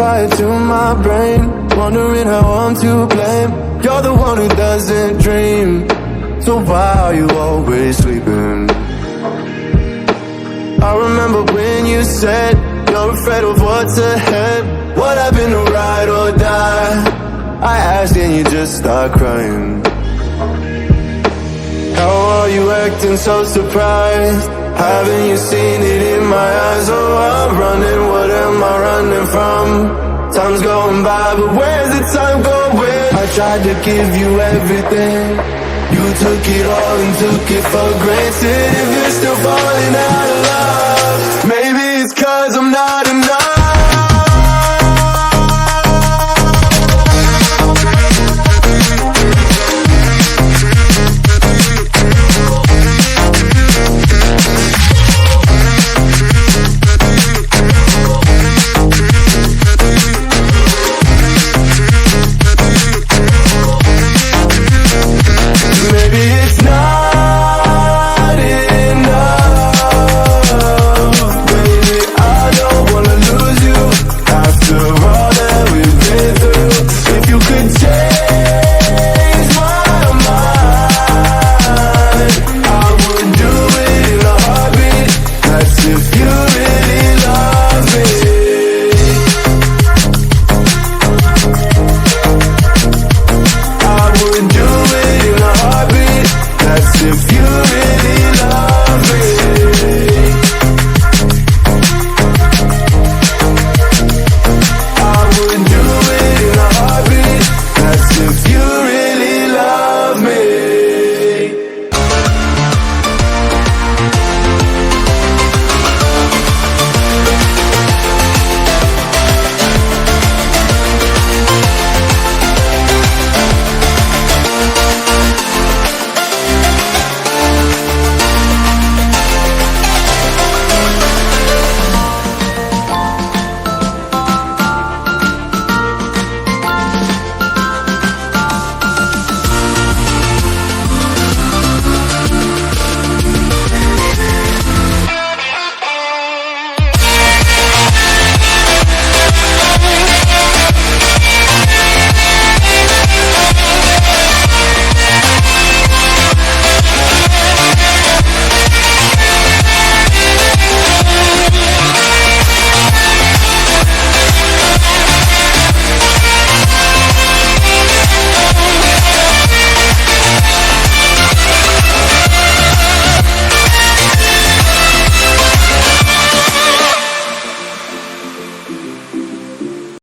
fire to my brain, wondering how I'm to blame. You're the one who doesn't dream, so why are you always sleeping? I remember when you said you're afraid of what's ahead. What happened to ride or die? I asked and you just start crying. How are you acting so surprised? Haven't you seen it in my eyes? Oh, I'm running, what am I running from? Time's going by, but where's the time going? I tried to give you everything, you took it all and took it for granted. If you're still falling out of love, maybe it's 'cause I'm not enough. If you